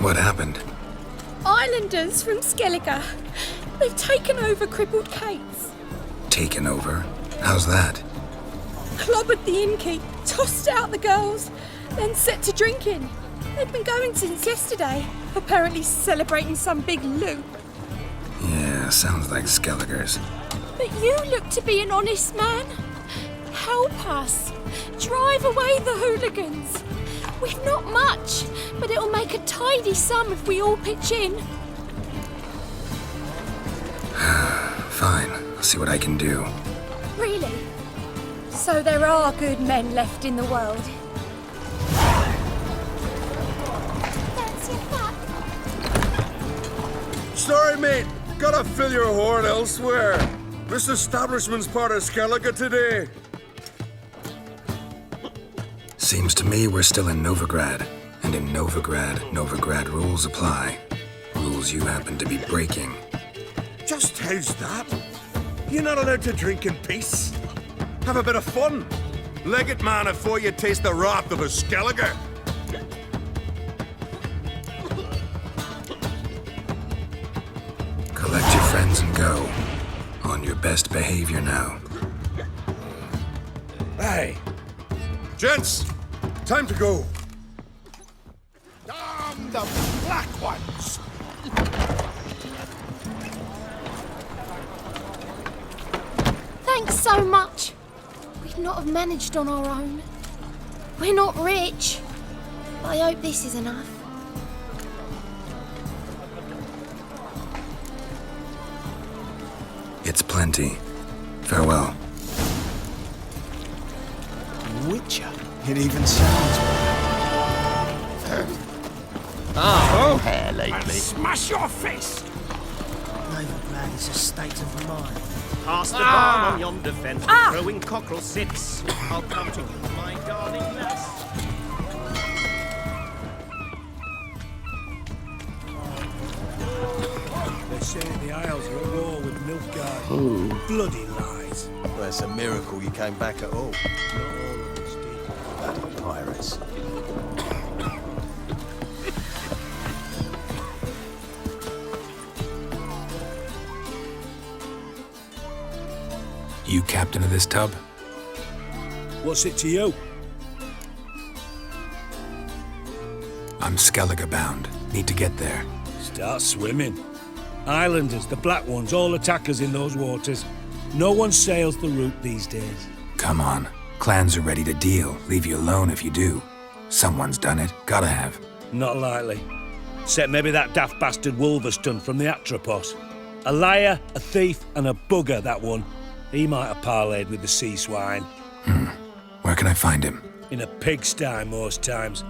What happened? Islanders from Skellige. They've taken over crippled Kate's. Taken over? How's that? Clobbered the innkeep, tossed out the girls, then set to drinking. They've been going since yesterday, apparently celebrating some big loot. Yeah, sounds like Skelligers. But you look to be an honest man. Help us. Drive away the hooligans. We've not much, but it'll make a tidy sum if we all pitch in. Fine, I'll see what I can do. Really? So there are good men left in the world? That's your back. Sorry, mate. Gotta fill your horn elsewhere. This establishment's part of Skellige today. Seems to me we're still in Novigrad. And in Novigrad rules apply. Rules you happen to be breaking. Just how's that? You're not allowed to drink in peace. Have a bit of fun. Leg it, man, before you taste the wrath of a Skellige. Collect your friends and go. On your best behavior now. Hey. Gents, time to go. Damn the black ones! Thanks so much. We'd not have managed on our own. We're not rich. But I hope this is enough. It's plenty. Farewell. Witcher. It even sounds hair lately. Smash your face! Novigrad is a state of mind. Past the barn on yonder fence, where crowing cockerel sits. I'll come to you, my darling lass. They say the Isles are at war with Nilfgaard. Bloody lies. Well, it's a miracle you came back at all. Not all of us did. Bloody pirates. You captain of this tub? What's it to you? I'm Skellige bound. Need to get there. Start swimming. Islanders, the black ones, all attackers in those waters. No one sails the route these days. Come on. Clans are ready to deal. Leave you alone if you do. Someone's done it. Gotta have. Not likely. Except maybe that daft bastard Wolverston from the Atropos. A liar, a thief, and a bugger, that one. He might have parlayed with the sea swine. Where can I find him? In a pigsty most times.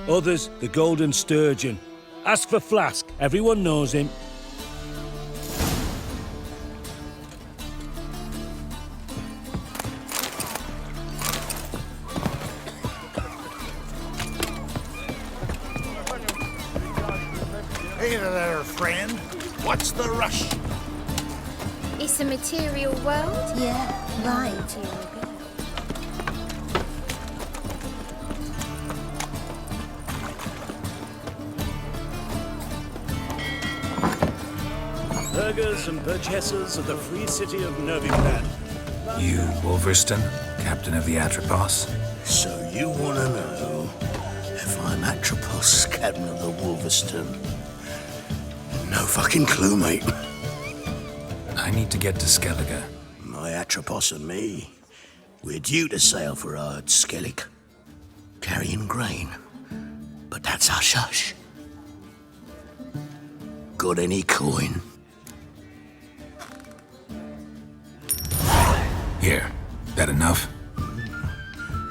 Others, the Golden Sturgeon. Ask for Flask. Everyone knows him. Hey there, friend. What's the rush? It's a material world? Yeah, right. Burghers and purchasers of the free city of Novigrad. You, Wolverston, captain of the Atropos? So you want to know if I'm Atropos, captain of the Wolverston? No fucking clue, mate. I need to get to Skellige. My Atropos and me, we're due to sail for Ard Skellig, carrying grain. But that's hush-hush. Got any coin? Here. That enough?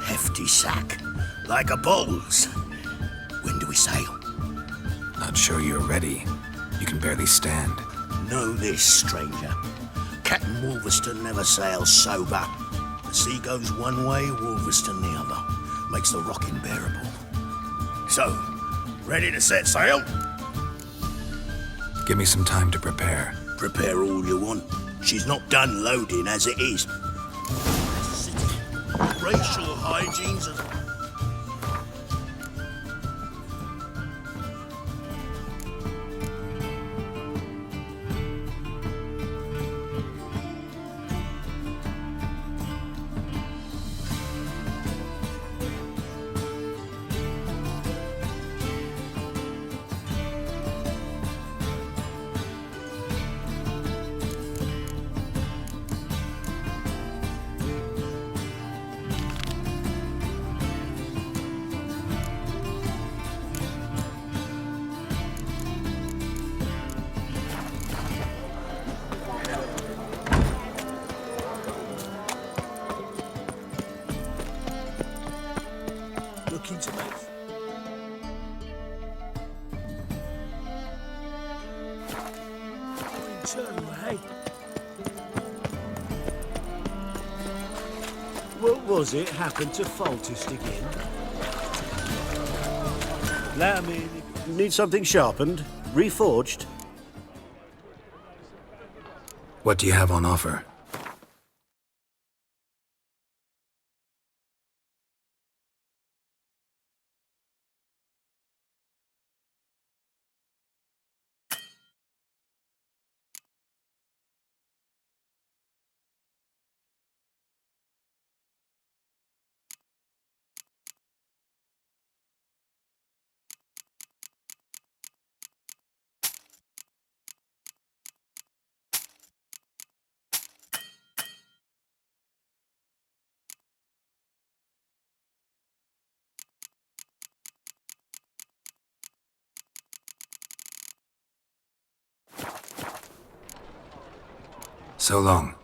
Hefty sack, like a bull's. When do we sail? Not sure you're ready. You can barely stand. Know this, stranger. Captain Wolverston never sails sober. The sea goes one way, Wolverston the other. Makes the rocking bearable. So, ready to set sail? Give me some time to prepare. Prepare all you want. She's not done loading as it is. Racial hygiene's as... Looking to move. Turn away. What was it happened to Faltist again? Let 'em in. Need something sharpened? Reforged? What do you have on offer? So long.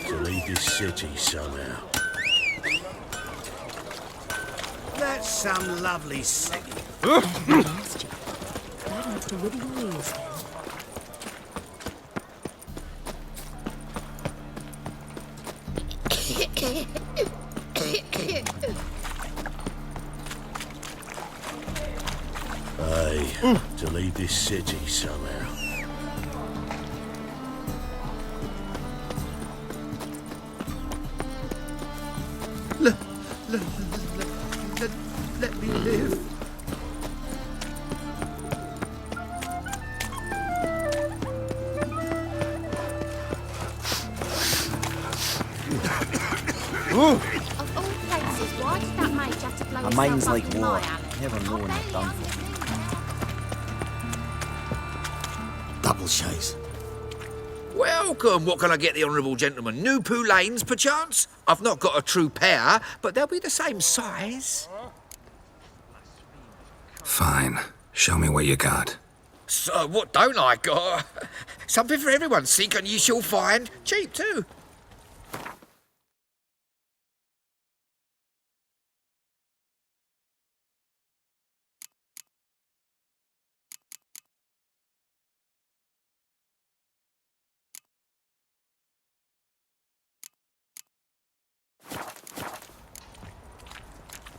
To leave this city somehow. That's some lovely singing. To leave this city somehow. Let me live. Of all places, why did that mage have to blow My himself mind's up like in water. my alley? Never knowing what done for. Double chase. Welcome. What can I get the honourable gentleman? New Poo Lanes, perchance? I've not got a true pair, but they'll be the same size. Fine. Show me what you got. So, what don't I got? Something for everyone. Seek and ye shall find. Cheap, too.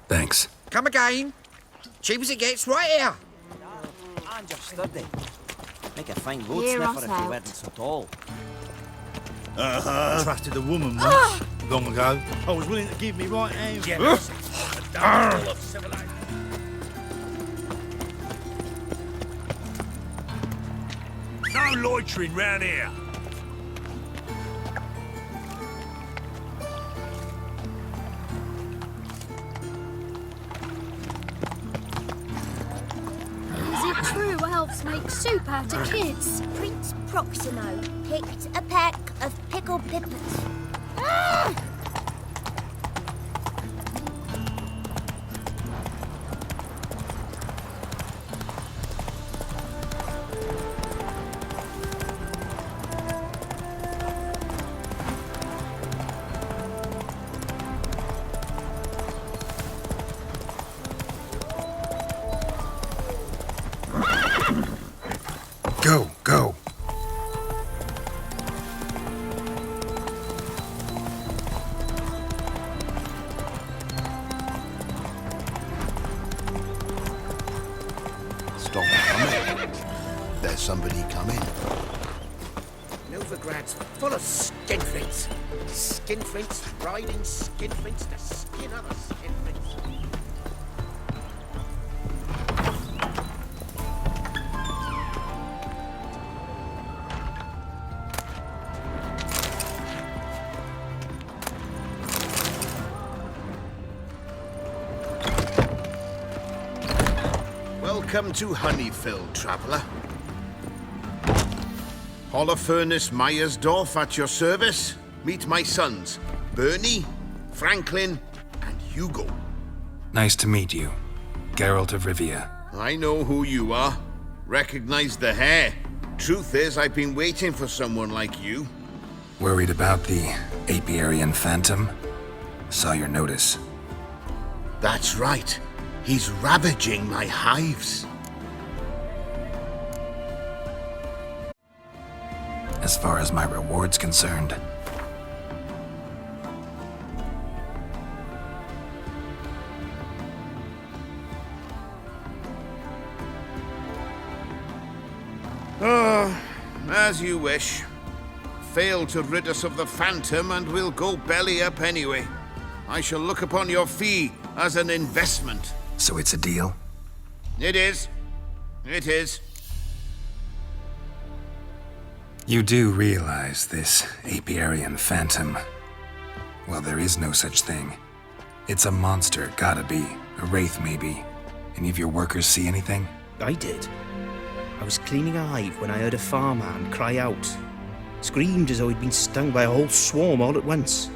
Thanks. Come again. Cheap as it gets, right here. And your study. Make a fine road Hear sniffer us if you out. weren't so tall. Trusted a woman once, long ago. I was willing to give me right hand. No loitering round here. Is it true elves make soup out of kids? Prince Proximo picked a peck of pickled pippers. Go, go. Stop coming. There's somebody coming. Novigrad's full of skinflints. Skinflints riding skinflints to skin other skinflints. Welcome to Honeyfield, traveller. Holofernes Myersdorf at your service. Meet my sons, Bernie, Franklin, and Hugo. Nice to meet you. Geralt of Rivia. I know who you are. Recognize the hair. Truth is, I've been waiting for someone like you. Worried about the Apiarian Phantom? Saw your notice. That's right. He's ravaging my hives. As far as my reward's concerned, As you wish. Fail to rid us of the Phantom and we'll go belly up anyway. I shall look upon your fee as an investment. so it's a deal? It is. It is. You do realize this Apiarian Phantom? Well, there is no such thing. It's a monster, gotta be. A wraith, maybe. Any of your workers see anything? I did. I was cleaning a hive when I heard a farmhand cry out. Screamed as though he'd been stung by a whole swarm all at once.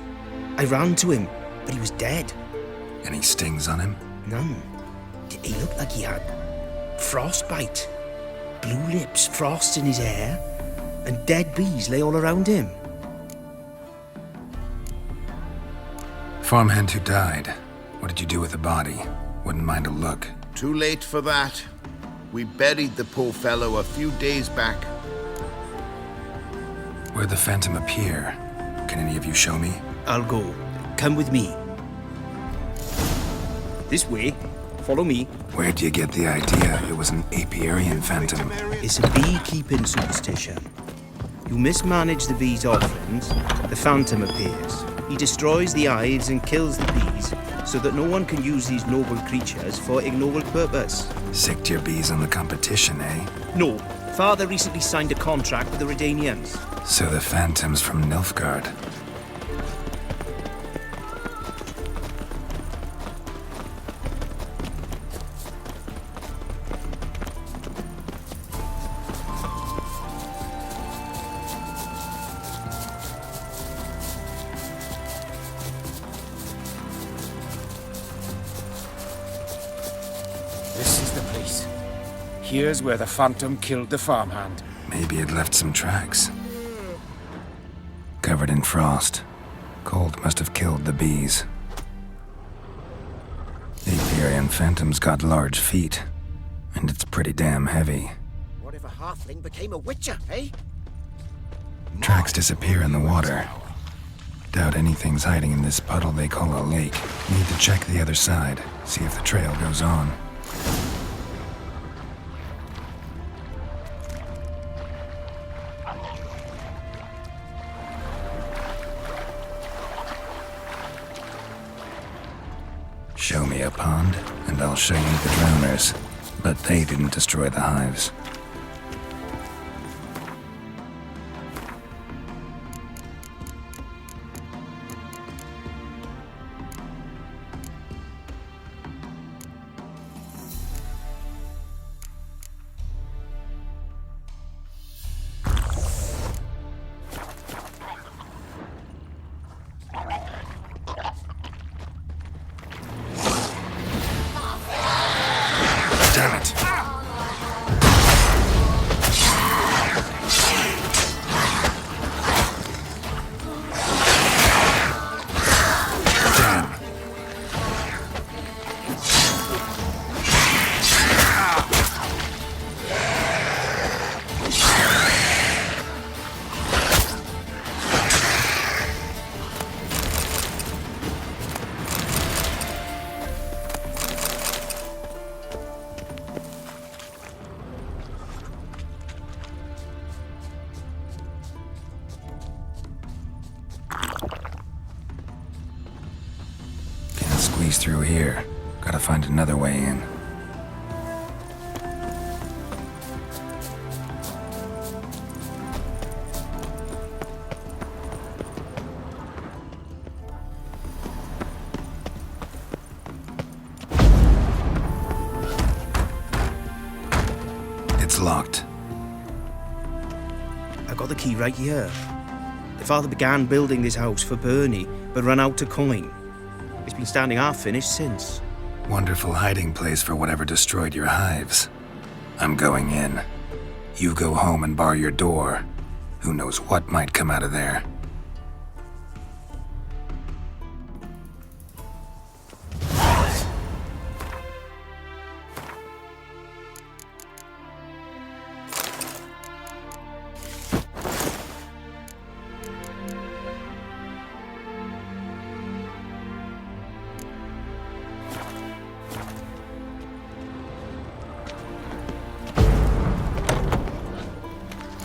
I ran to him, but he was dead. Any stings on him? None. He looked like he had frostbite. Blue lips, frost in his hair, and dead bees lay all around him. Farmhand who died. What did you do with the body? Wouldn't mind a look. Too late for that. We buried the poor fellow a few days back. Where'd the Phantom appear? Can any of you show me? I'll go. Come with me. This way. Follow me. Where'd you get the idea it was an Apiarian Phantom? It's a beekeeping superstition. You mismanage the bees' offerings, the Phantom appears. He destroys the hives and kills the bees, so that no one can use these noble creatures for ignoble purpose. Sicked your bees on the competition, eh? No. Father recently signed a contract with the Redanians. So the Phantom's from Nilfgaard. This is the place. Here's where the Phantom killed the farmhand. Maybe it left some tracks. Covered in frost. Cold must have killed the bees. The Apiarian Phantom's got large feet. And it's pretty damn heavy. What if a halfling became a witcher, eh? Tracks disappear in the water. Doubt anything's hiding in this puddle they call a lake. Need to check the other side, see if the trail goes on. Show me a pond, and I'll show you the drowners. But they didn't destroy the hives. Damn it! keys through here. Gotta find another way in. It's locked. I got the key right here. The father began building this house for Bernie, but ran out of coin. It's been standing half finished since. Wonderful hiding place for whatever destroyed your hives. I'm going in. You go home and bar your door. Who knows what might come out of there.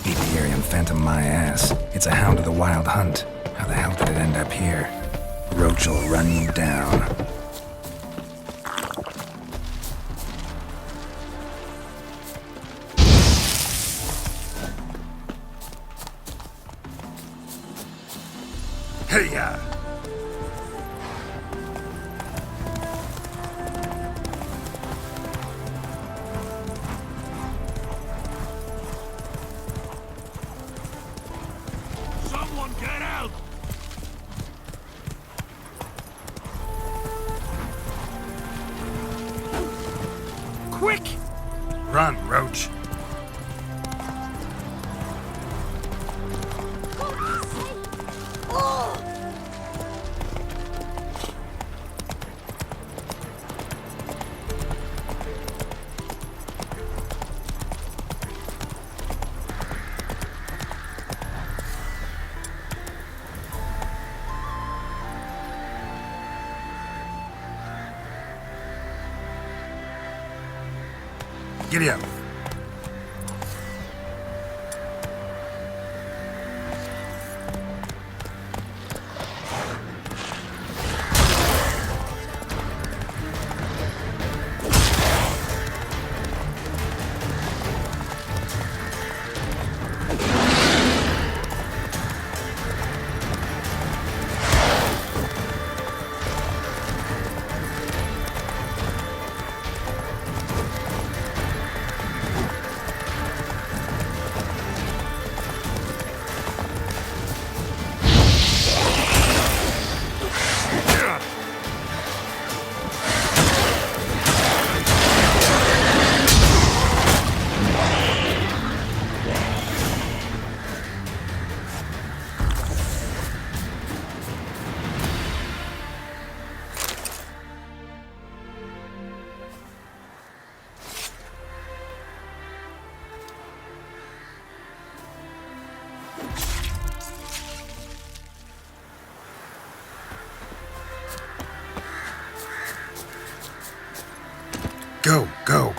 Apiarian Phantom my ass. It's a hound of the Wild Hunt. How the hell did it end up here? Roach will run you down. Hey-ya! Someone get out! Quick! Run, Roach. Giddy up. Go, go.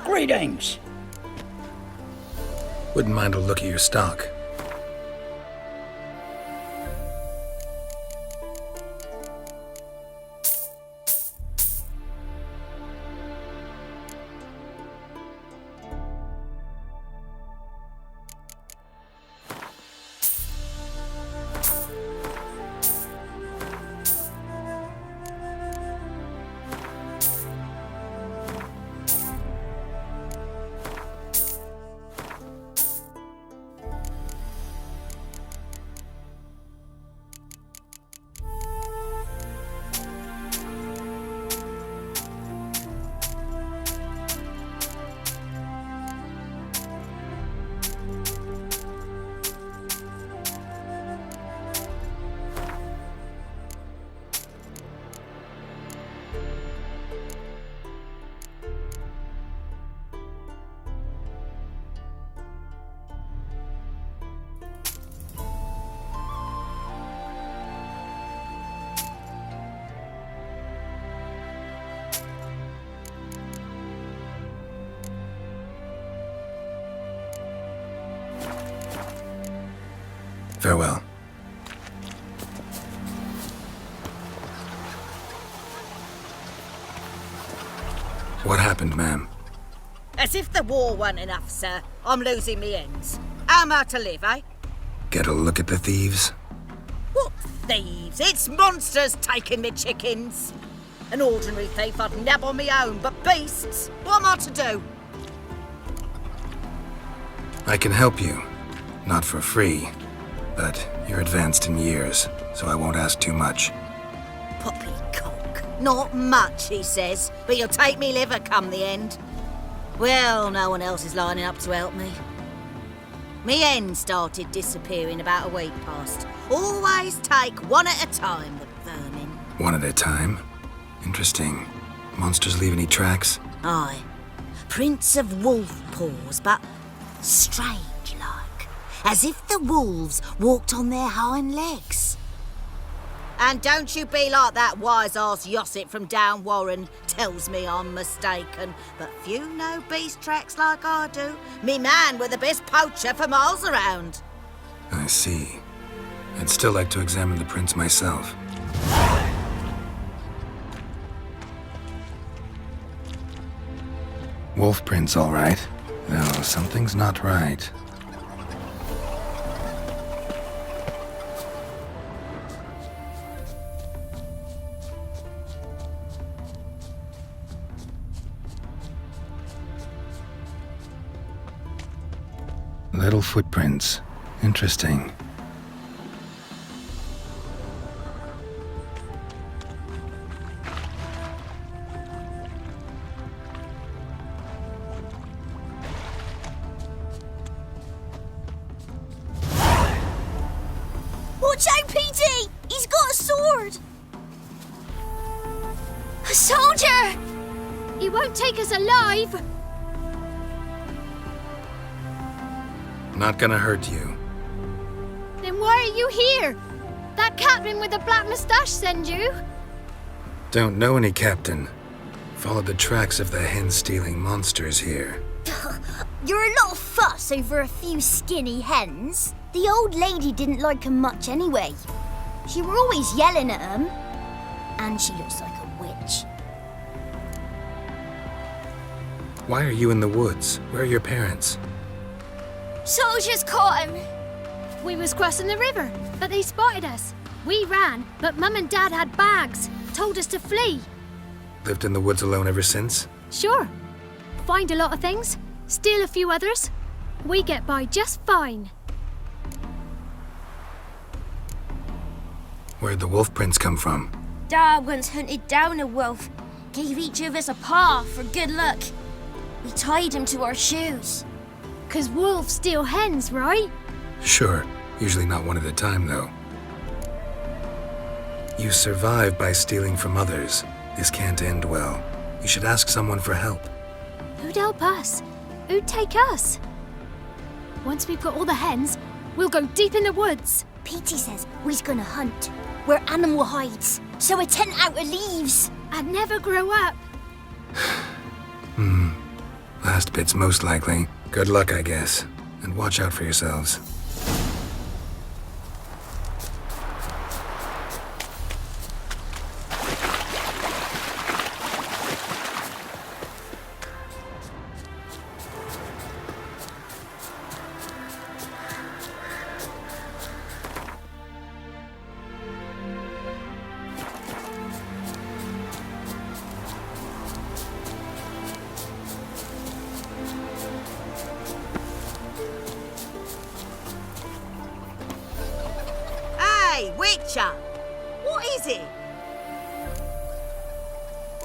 Greetings. Wouldn't mind a look at your stock. Farewell. What happened, ma'am? As if the war weren't enough, sir. I'm losing me ends. How am I to live, eh? Get a look at the thieves? What thieves? It's monsters taking me chickens. An ordinary thief I'd nab on me own, but beasts? What am I to do? I can help you. Not for free, but you're advanced in years, so I won't ask too much. Poppycock. Not much, he says, but you'll take me liver come the end. Well, no one else is lining up to help me. Me hen started disappearing about a week past. Always take one at a time, the vermin. One at a time? Interesting. Monsters leave any tracks? Aye. Prints of wolf paws, but strange-like. As if the wolves walked on their hind legs. And don't you be like that wise-ass Yossit from down Warren tells me I'm mistaken. But few know beast tracks like I do. Me man were the best poacher for miles around. I see. I'd still like to examine the prints myself. Wolf prints, all right. No, something's not right. Little footprints. Interesting. Watch out, Petey! He's got a sword! A soldier! He won't take us alive! Not gonna hurt you. Then why are you here? That captain with the black moustache send you? Don't know any captain. Followed the tracks of the hen-stealing monsters here. You're a lot of fuss over a few skinny hens. The old lady didn't like 'em much anyway. She were always yelling at 'em. And she looks like a witch. Why are you in the woods? Where are your parents? Soldiers caught him! We was crossing the river, but they spotted us. We ran, but Mum and Dad had bags, told us to flee. Lived in the woods alone ever since? Sure. Find a lot of things, steal a few others. We get by just fine. Where'd the wolf prints come from? Dad once hunted down a wolf. Gave each of us a paw for good luck. We tied him to our shoes. 'Cause wolves steal hens, right? Sure. Usually not one at a time, though. You survive by stealing from others. This can't end well. You should ask someone for help. Who'd help us? Who'd take us? Once we've got all the hens, we'll go deep in the woods. Petey says we's gonna hunt. We're animal hides, so a tent out of leaves. I'd never grow up. Last bit's most likely. Good luck, I guess. And watch out for yourselves. Hey, Witcher! What is it?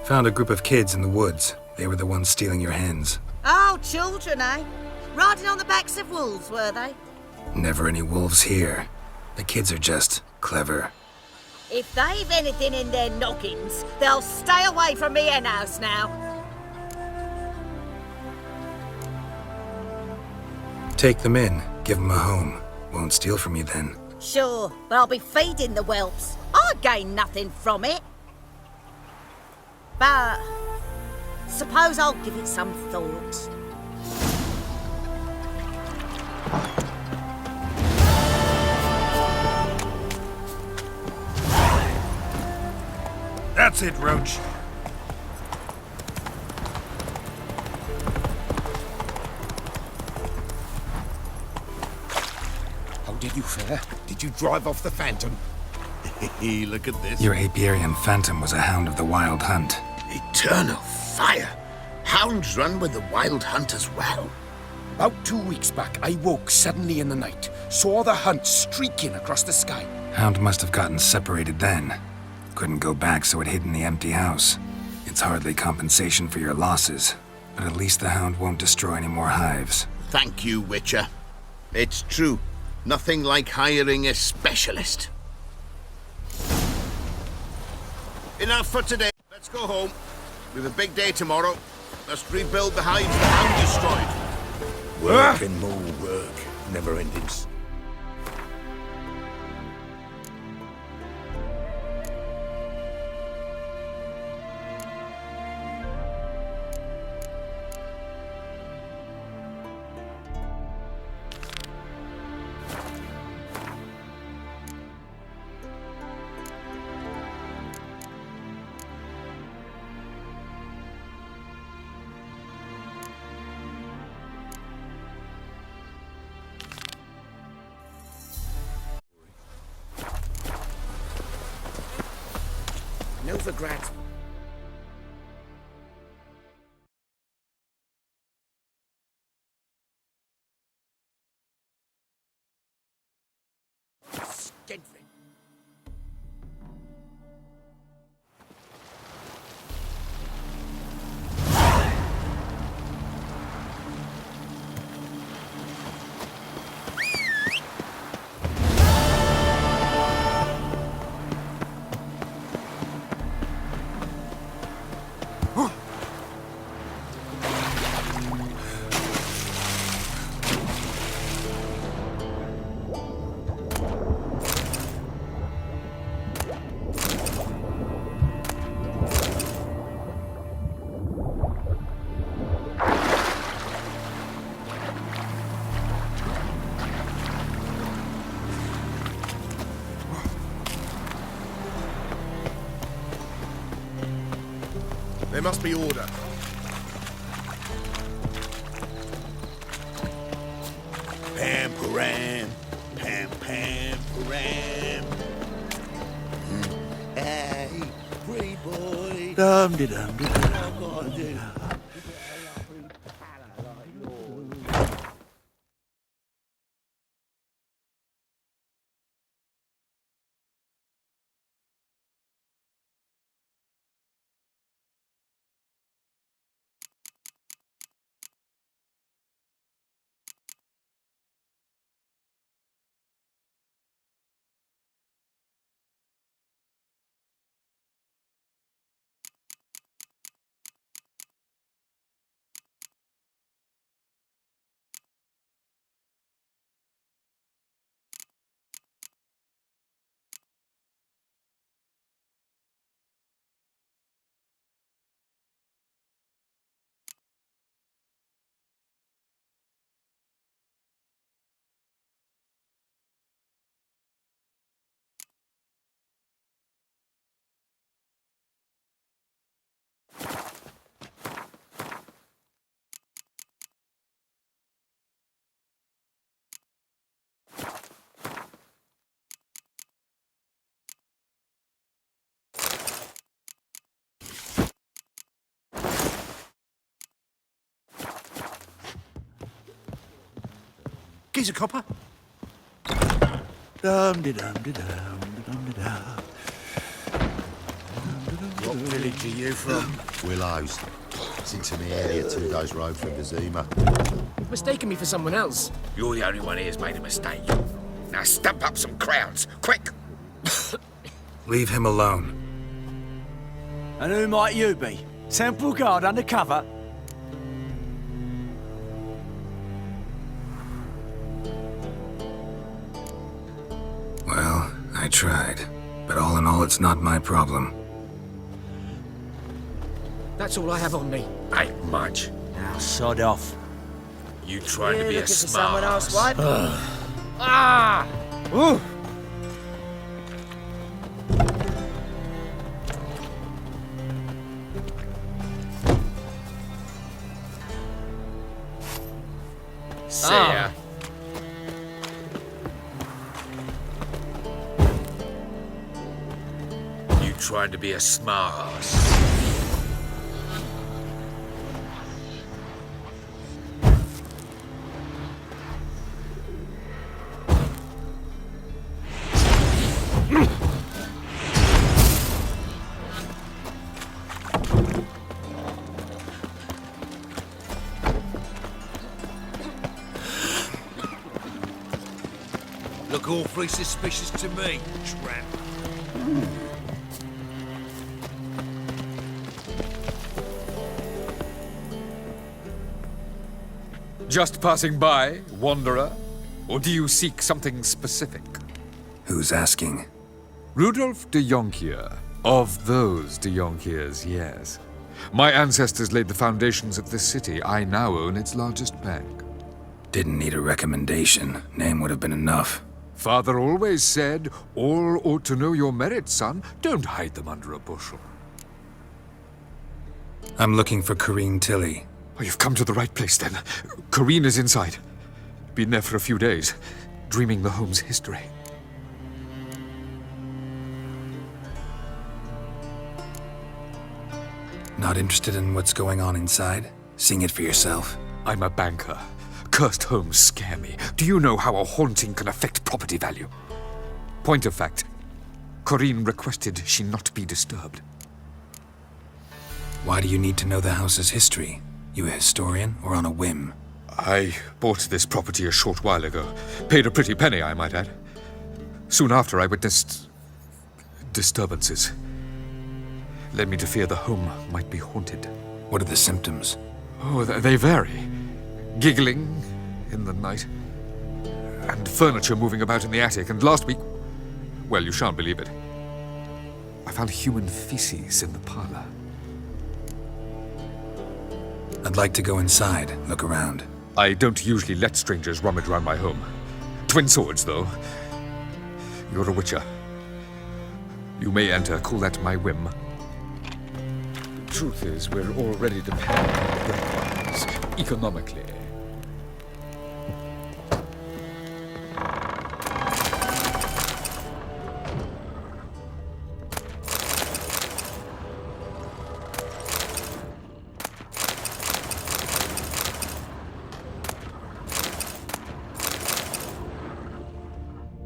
Found a group of kids in the woods. They were the ones stealing your hens. Oh, children, eh? Riding on the backs of wolves, were they? Never any wolves here. The kids are just clever. If they've anything in their noggins, they'll stay away from me hen house now. Take them in. Give them a home. Won't steal from you then. Sure, but I'll be feeding the whelps. I gain nothing from it. But suppose I'll give it some thought. That's it, Roach. How did you fare? Did you drive off the Phantom? Hey, look at this. Your Apiarian Phantom was a hound of the Wild Hunt. Eternal fire! Hounds run with the Wild Hunt as well. About 2 weeks back, I woke suddenly in the night, saw the hunt streaking across the sky. Hound must have gotten separated then. Couldn't go back, so it hid in the empty house. It's hardly compensation for your losses, but at least the hound won't destroy any more hives. Thank you, Witcher. It's true. Nothing like hiring a specialist. Enough for today. Let's go home. We have a big day tomorrow. Must rebuild the hives the hound destroyed. Work and more work. Never endings. Novigrad. Stedford. There must be order. Pam param, pam pam param. Hey, pretty boy. Dum de dum de dum. Geezer copper. Dum de dum de dum de dum de dum. What village are you from? Willows. It's into the area 2 days' road from Vizima. You've mistaken me for someone else. You're the only one here who's made a mistake. Now stump up some crowds, quick! Leave him alone. And who might you be? Temple Guard undercover? Well, I tried. But all in all, it's not my problem. That's all I have on me. Ain't much. Now sod off. You trying to be a smart someone else, what? Ah! Ooh. trying to be a smartass? Look awfully suspicious to me, tramp. Just passing by, wanderer? Or do you seek something specific? Who's asking? Rudolf de Jonkier. Of those de Jonkiers, yes. My ancestors laid the foundations of this city. I now own its largest bank. Didn't need a recommendation. Name would have been enough. Father always said, all ought to know your merits, son. Don't hide them under a bushel. I'm looking for Corrine Tilly. Oh, you've come to the right place, then. Corrine is inside. Been there for a few days, dreaming the home's history. Not interested in what's going on inside? Seeing it for yourself? I'm a banker. Cursed homes scare me. Do you know how a haunting can affect property value? Point of fact, Corrine requested she not be disturbed. Why do you need to know the house's history? You a historian, or on a whim? I bought this property a short while ago. Paid a pretty penny, I might add. Soon after, I witnessed disturbances. Led me to fear the home might be haunted. What are the symptoms? Oh, they vary. Giggling in the night, and furniture moving about in the attic, and last week, well, you shan't believe it, I found human feces in the parlor. I'd like to go inside, look around. I don't usually let strangers rummage around my home. Twin swords, though. You're a witcher. You may enter, call that my whim. The truth is, we're already dependent on the great ones, economically.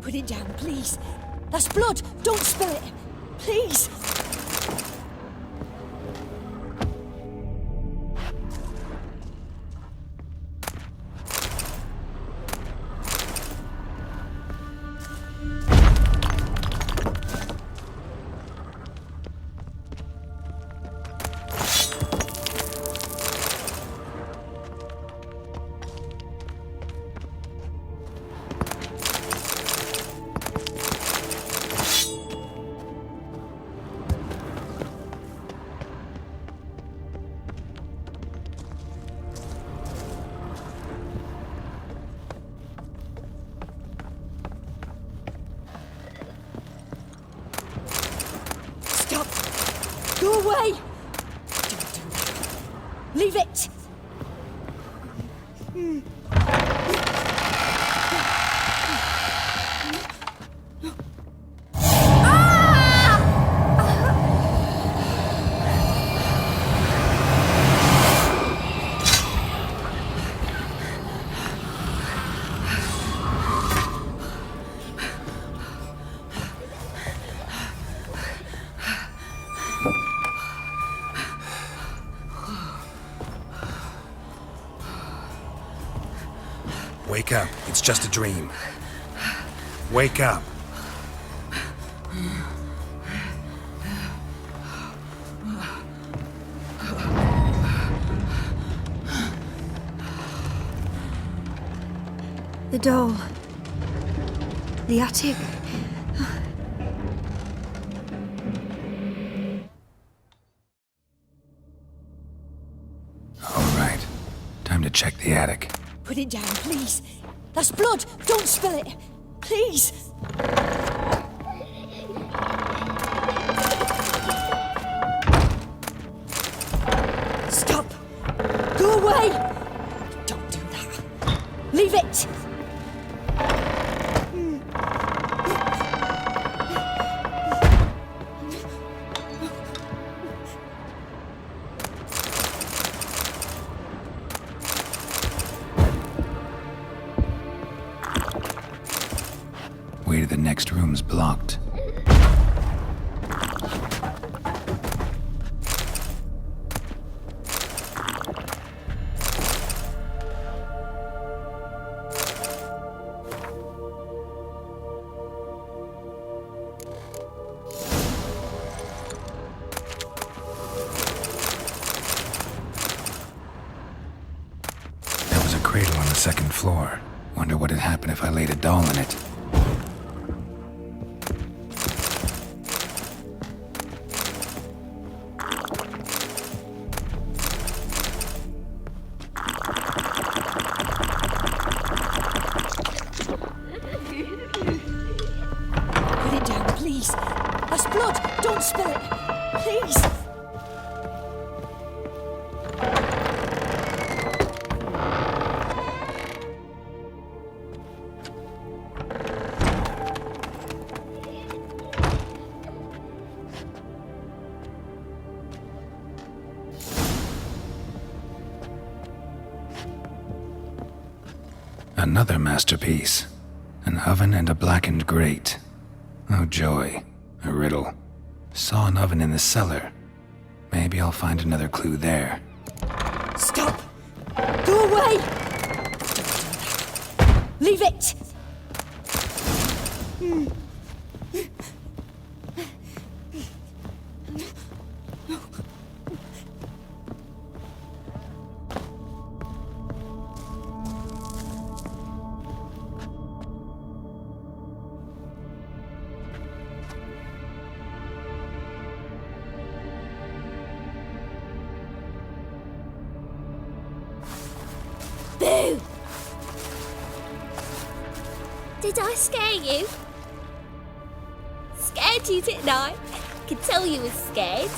Put it down, please. That's blood. Don't spill it. Please. Go away! Don't do that. Leave it! Wake up. It's just a dream. Wake up. The doll. The attic. All right. Time to check the attic. Put it down, please. That's blood. Don't spill it. Please. Stop. Go away. Don't do that. Leave it. the next room's blocked. There was a cradle on the second floor. Wonder what had happened if I laid a doll in it. Put it down, please. That's blood. Don't spill it. Please. Another masterpiece. An oven and a blackened grate. Oh joy. A riddle. Saw an oven in the cellar. Maybe I'll find another clue there. Stop! Go away! Leave it! Boo! Did I scare you? Scared you, didn't I? Could tell you was scared.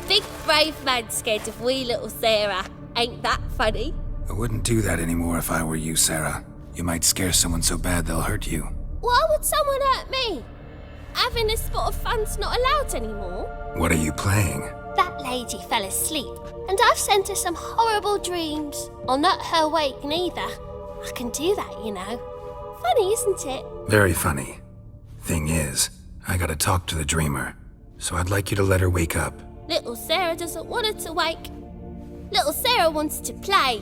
Big brave man scared of wee little Sarah. Ain't that funny? I wouldn't do that anymore if I were you, Sarah. You might scare someone so bad they'll hurt you. Why would someone hurt me? Having a spot of fun's not allowed anymore. What are you playing? That lady fell asleep, and I've sent her some horrible dreams. I'll not her wake neither. I can do that, you know. Funny, isn't it? Very funny. Thing is, I gotta talk to the dreamer, so I'd like you to let her wake up. Little Sarah doesn't want her to wake. Little Sarah wants to play.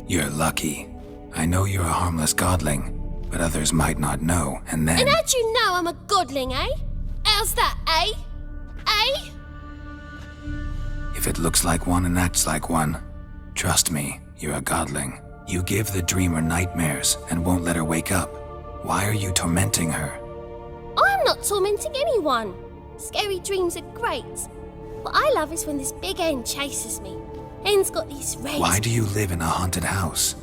You're lucky. I know you're a harmless godling, but others might not know, and then... And how'd you know I'm a godling, eh? How's that, eh? Eh? If it looks like one and acts like one, trust me, you're a godling. You give the dreamer nightmares and won't let her wake up. Why are you tormenting her? I'm not tormenting anyone. Scary dreams are great. What I love is when this big hen chases me. Hen's got these red... Why do you live in a haunted house?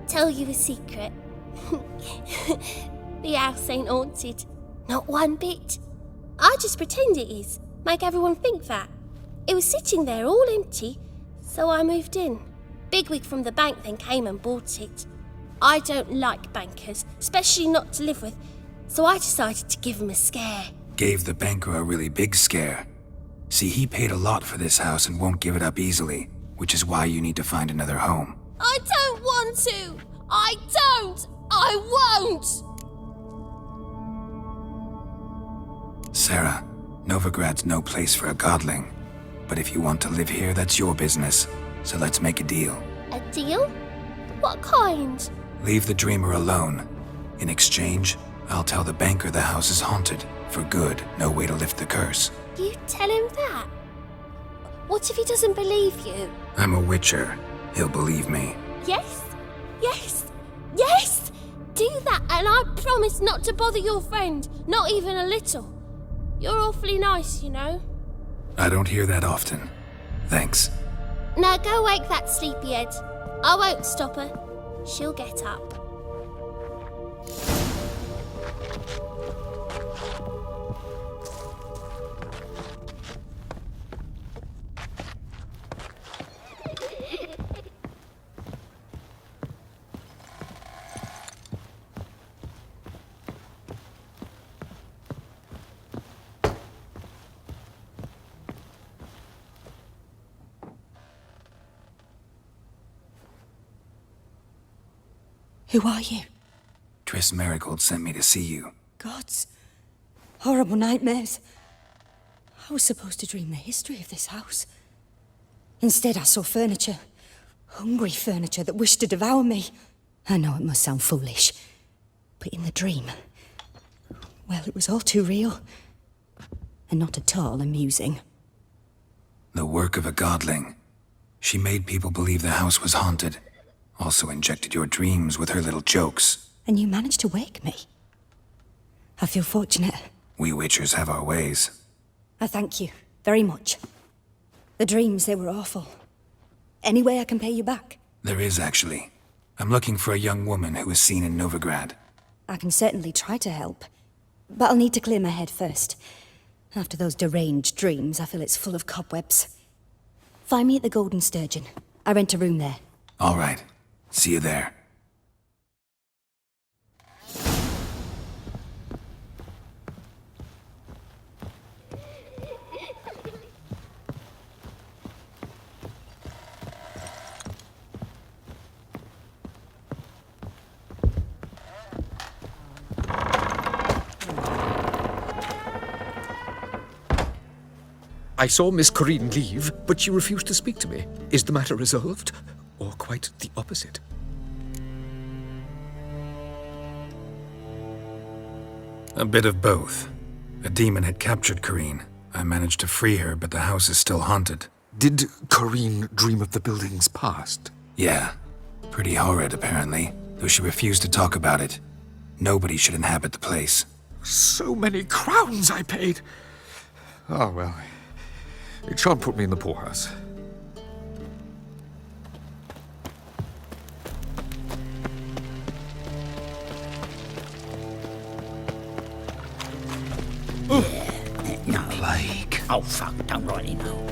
Tell you a secret. The house ain't haunted. Not one bit. I just pretend it is. Make everyone think that. It was sitting there all empty, so I moved in. Bigwig from the bank then came and bought it. I don't like bankers, especially not to live with, so I decided to give him a scare. Gave the banker a really big scare. See, he paid a lot for this house and won't give it up easily, which is why you need to find another home. I don't want to! I don't! I won't! Sarah, Novigrad's no place for a godling. But if you want to live here, that's your business. So let's make a deal. A deal? What kind? Leave the dreamer alone. In exchange, I'll tell the banker the house is haunted. For good, no way to lift the curse. You tell him that? What if he doesn't believe you? I'm a witcher. He'll believe me. Yes? Yes? Yes! Do that and I promise not to bother your friend. Not even a little. You're awfully nice, you know. I don't hear that often. Thanks. Now go wake that sleepyhead. I won't stop her. She'll get up. Who are you? Triss Merigold sent me to see you. Gods. Horrible nightmares. I was supposed to dream the history of this house. Instead, I saw furniture. Hungry furniture that wished to devour me. I know it must sound foolish, but in the dream, well, it was all too real. And not at all amusing. The work of a godling. She made people believe the house was haunted. Also injected your dreams with her little jokes. And you managed to wake me. I feel fortunate. We witchers have our ways. I thank you very much. The dreams, they were awful. Any way I can pay you back? There is, actually. I'm looking for a young woman who was seen in Novigrad. I can certainly try to help. But I'll need to clear my head first. After those deranged dreams, I feel it's full of cobwebs. Find me at the Golden Sturgeon. I rent a room there. All right. See you there. I saw Miss Corinne leave, but she refused to speak to me. Is the matter resolved? Or quite the opposite? A bit of both. A demon had captured Corinne. I managed to free her, but the house is still haunted. Did Corinne dream of the building's past? Yeah. Pretty horrid, apparently, though she refused to talk about it. Nobody should inhabit the place. So many crowns I paid! Oh, well. It shan't put me in the poorhouse. No. Plague. Oh, fuck, don't rightly know.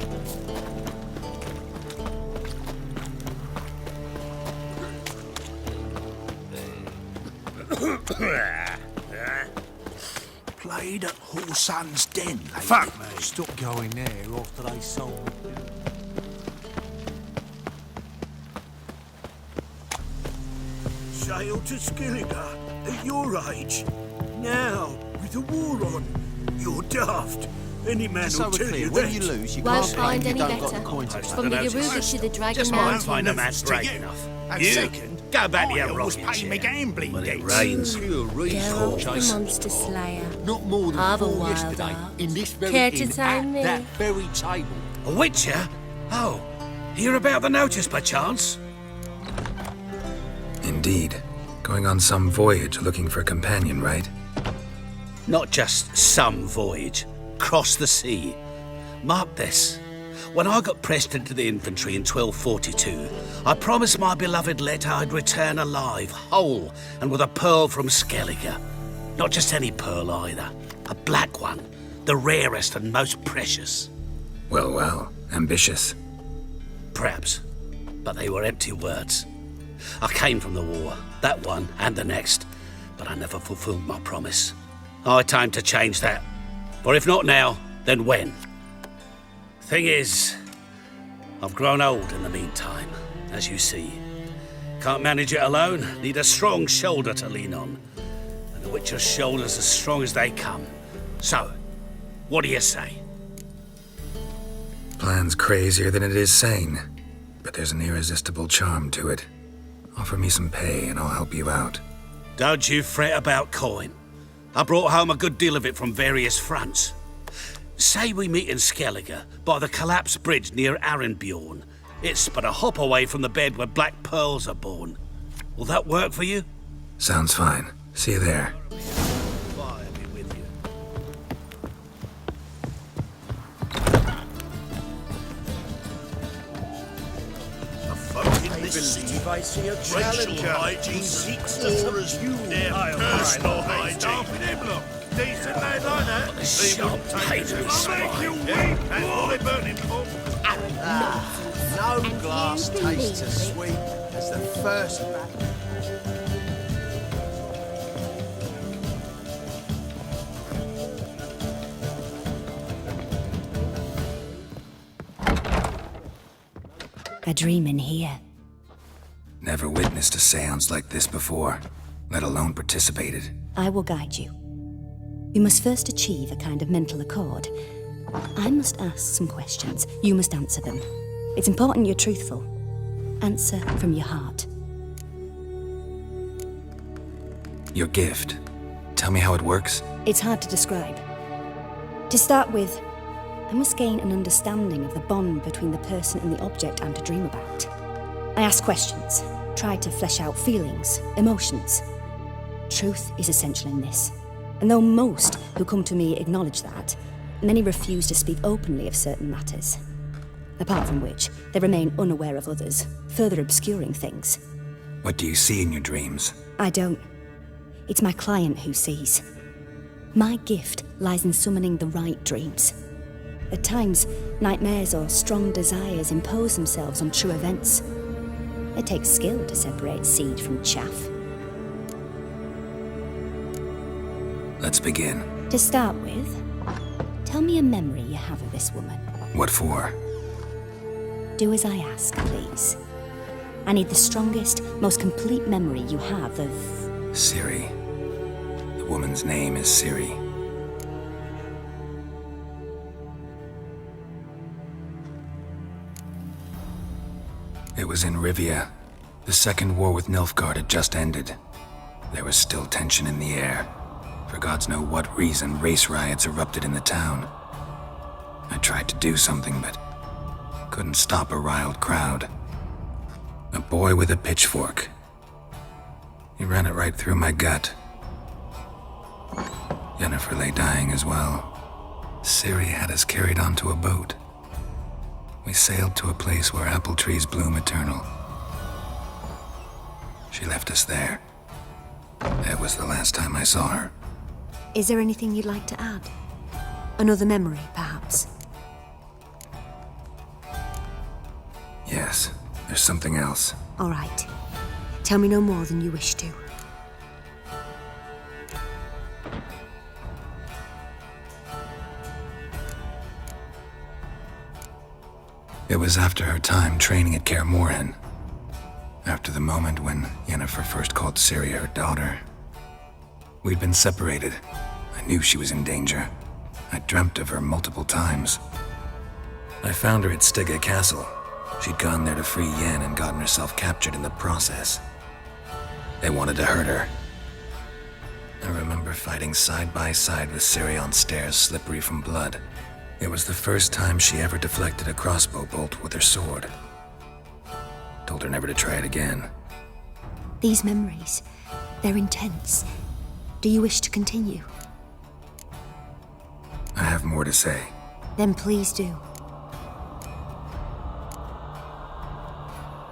Played at Horsan's Den, lady. Fuck me. Stop going there after they sold me. Sailed to Skellige at your age. Now, with the war on, you're daft. Any man will tell you that. When you lose, you Won't can't find claim you any don't got better. the coins back. From the Yaruga to the Dragon Just might Mountain. find a man straight enough. And You second, go back to I your always rocking pay chair. me gambling When it debts. rains. Geralt the Monster Slayer. Not more than Other 4 wild yesterday art. in this very Care to inn tell me? at that very table. A witcher? Oh, hear about the notice, perchance? Indeed. Going on some voyage looking for a companion, right? Not just some voyage. Cross the sea. Mark this. When I got pressed into the infantry in 1242, I promised my beloved Letta I'd return alive, whole, and with a pearl from Skellige. Not just any pearl either. A black one. The rarest and most precious. Well, well. Ambitious. Perhaps. But they were empty words. I came from the war, that one and the next, but I never fulfilled my promise. High time to change that. For if not now, then when? Thing is, I've grown old in the meantime, as you see. Can't manage it alone, need a strong shoulder to lean on. And the Witcher's shoulder's as strong as they come. So, what do you say? Plan's crazier than it is sane, but there's an irresistible charm to it. Offer me some pay and I'll help you out. Don't you fret about coin. I brought home a good deal of it from various fronts. Say we meet in Skellige, by the collapsed bridge near Arenbjorn. It's but a hop away from the bed where black pearls are born. Will that work for you? Sounds fine. See you there. Fire be with you. The folk in this city, I see a racial hygiene seeks more as their personal hygiene. Decent lad like that. Sharp painted spine. That's what they're burning for. No glass tastes as sweet as the first battle. A dream in here. Never witnessed a seance like this before, let alone participated. I will guide you. We must first achieve a kind of mental accord. I must ask some questions. You must answer them. It's important you're truthful. Answer from your heart. Your gift. Tell me how it works. It's hard to describe. To start with, I must gain an understanding of the bond between the person and the object I'm to dream about. I ask questions, try to flesh out feelings, emotions. Truth is essential in this. And though most who come to me acknowledge that, many refuse to speak openly of certain matters. Apart from which, they remain unaware of others, further obscuring things. What do you see in your dreams? I don't. It's my client who sees. My gift lies in summoning the right dreams. At times, nightmares or strong desires impose themselves on true events. It takes skill to separate seed from chaff. Let's begin. To start with, tell me a memory you have of this woman. What for? Do as I ask, please. I need the strongest, most complete memory you have of... Ciri. The woman's name is Ciri. It was in Rivia. The Second War with Nilfgaard had just ended. There was still tension in the air. For gods know what reason, race riots erupted in the town. I tried to do something, but couldn't stop a riled crowd. A boy with a pitchfork. He ran it right through my gut. Yennefer lay dying as well. Ciri had us carried onto a boat. We sailed to a place where apple trees bloom eternal. She left us there. That was the last time I saw her. Is there anything you'd like to add? Another memory, perhaps? Yes, there's something else. All right. Tell me no more than you wish to. It was after her time training at Kaer Morhen. After the moment when Yennefer first called Ciri her daughter. We'd been separated. I knew she was in danger. I dreamt of her multiple times. I found her at Stygga Castle. She'd gone there to free Yen and gotten herself captured in the process. They wanted to hurt her. I remember fighting side by side with Ciri on stairs slippery from blood. It was the first time she ever deflected a crossbow bolt with her sword. Told her never to try it again. These memories, they're intense. Do you wish to continue? I have more to say. Then please do.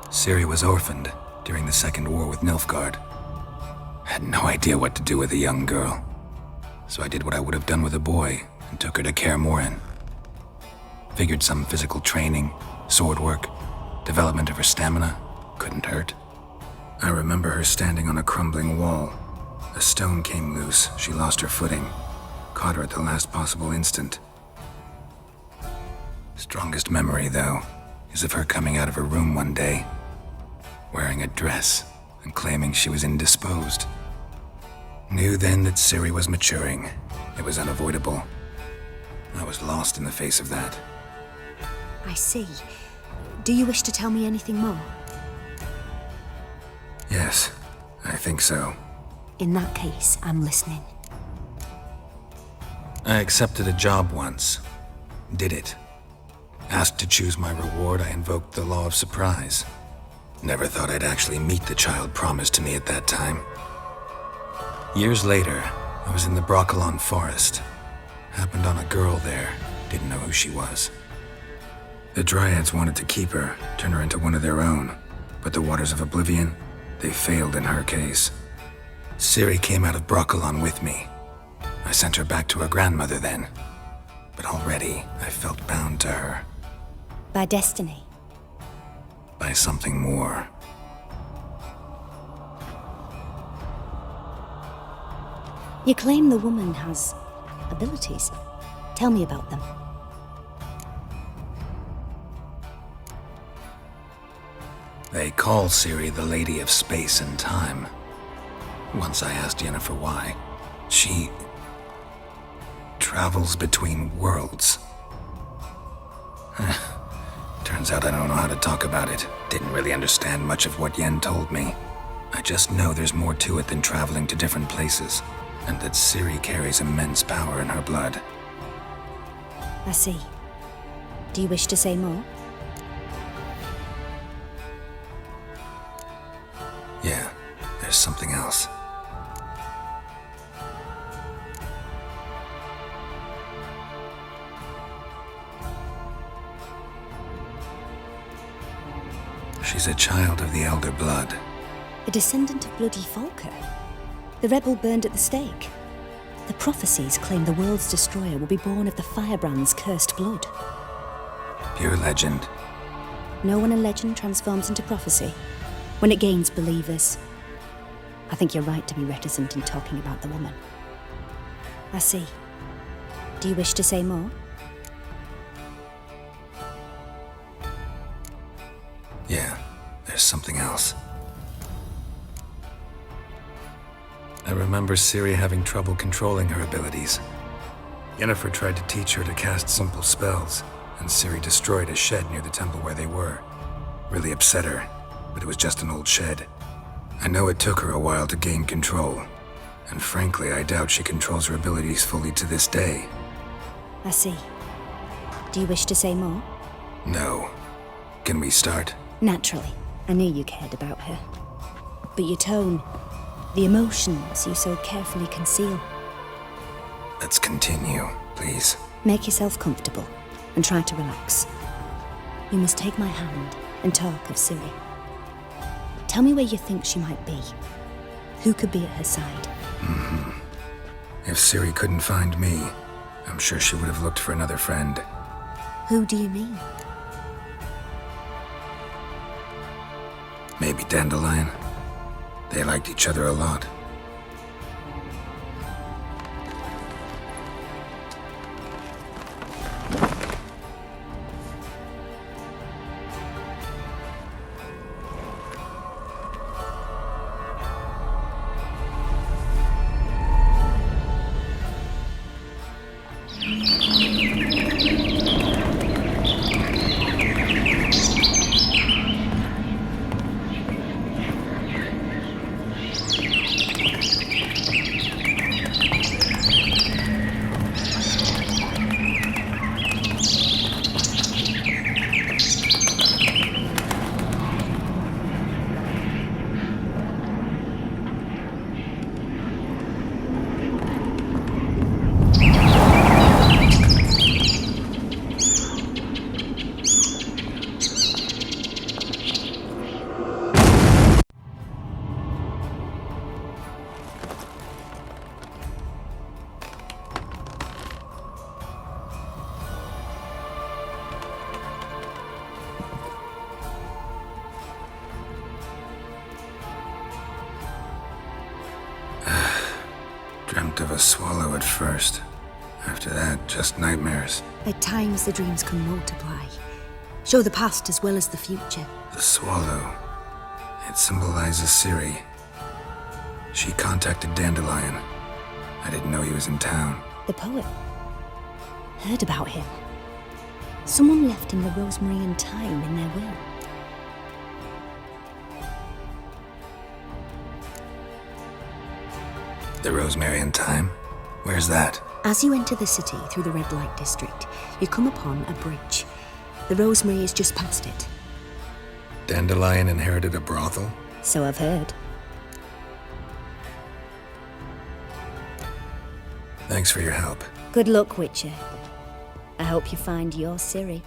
Ciri was orphaned during the Second War with Nilfgaard. I had no idea what to do with a young girl. So I did what I would have done with a boy and took her to Kaer Morhen. Figured some physical training, sword work, development of her stamina couldn't hurt. I remember her standing on a crumbling wall. A stone came loose, she lost her footing. Caught her at the last possible instant. Strongest memory, though, is of her coming out of her room one day, wearing a dress and claiming she was indisposed. Knew then that Ciri was maturing. It was unavoidable. I was lost in the face of that. I see. Do you wish to tell me anything more? Yes, I think so. In that case, I'm listening. I accepted a job once. Did it. Asked to choose my reward, I invoked the law of surprise. Never thought I'd actually meet the child promised to me at that time. Years later, I was in the Brokilon forest. Happened on a girl there. Didn't know who she was. The Dryads wanted to keep her, turn her into one of their own. But the Waters of Oblivion, they failed in her case. Ciri came out of Brokilon with me. I sent her back to her grandmother then. But already, I felt bound to her. By destiny? By something more. You claim the woman has abilities. Tell me about them. They call Ciri the Lady of Space and Time. Once I asked Yennefer why. She travels between worlds. Turns out I don't know how to talk about it. Didn't really understand much of what Yen told me. I just know there's more to it than traveling to different places, and that Ciri carries immense power in her blood. I see. Do you wish to say more? Yeah, there's something else. She's a child of the Elder Blood. A descendant of bloody Volker. The rebel burned at the stake. The prophecies claim the world's destroyer will be born of the Firebrand's cursed blood. Pure legend. Know when a legend transforms into prophecy? When it gains believers. I think you're right to be reticent in talking about the woman. I see. Do you wish to say more? Yeah, there's something else. I remember Ciri having trouble controlling her abilities. Yennefer tried to teach her to cast simple spells, and Ciri destroyed a shed near the temple where they were. Really upset her, but it was just an old shed. I know it took her a while to gain control, and frankly, I doubt she controls her abilities fully to this day. I see. Do you wish to say more? No. Can we start? Naturally. I knew you cared about her. But your tone, the emotions you so carefully conceal. Let's continue, please. Make yourself comfortable and try to relax. You must take my hand and talk of Ciri. Tell me where you think she might be. Who could be at her side? If Ciri couldn't find me, I'm sure she would have looked for another friend. Who do you mean? Maybe Dandelion. They liked each other a lot. Dreamt of a swallow at first. After that, just nightmares. At times the dreams can multiply. Show the past as well as the future. The swallow. It symbolizes Ciri. She contacted Dandelion. I didn't know he was in town. The poet. Heard about him. Someone left him the rosemary and thyme in their will. The Rosemary and Thyme? Where's that? As you enter the city through the red light district, you come upon a bridge. The rosemary is just past it. Dandelion inherited a brothel? So I've heard. Thanks for your help. Good luck, Witcher. I hope you find your Ciri.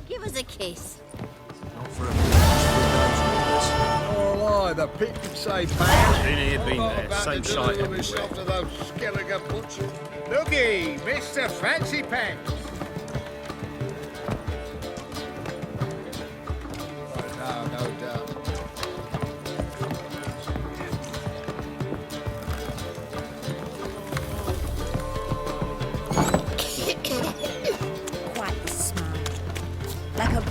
Give us a kiss. Oh, aye, the pit can say pants. Been here, been there. Same sight everywhere. After those skeleton butchers. Looky, Mr. Fancy Pants. Oh, no doubt.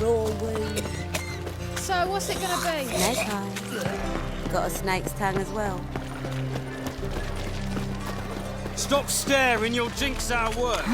raw wound. So, what's it gonna be? Snake eyes. Got a snake's tongue as well. Stop staring, you'll jinx our work.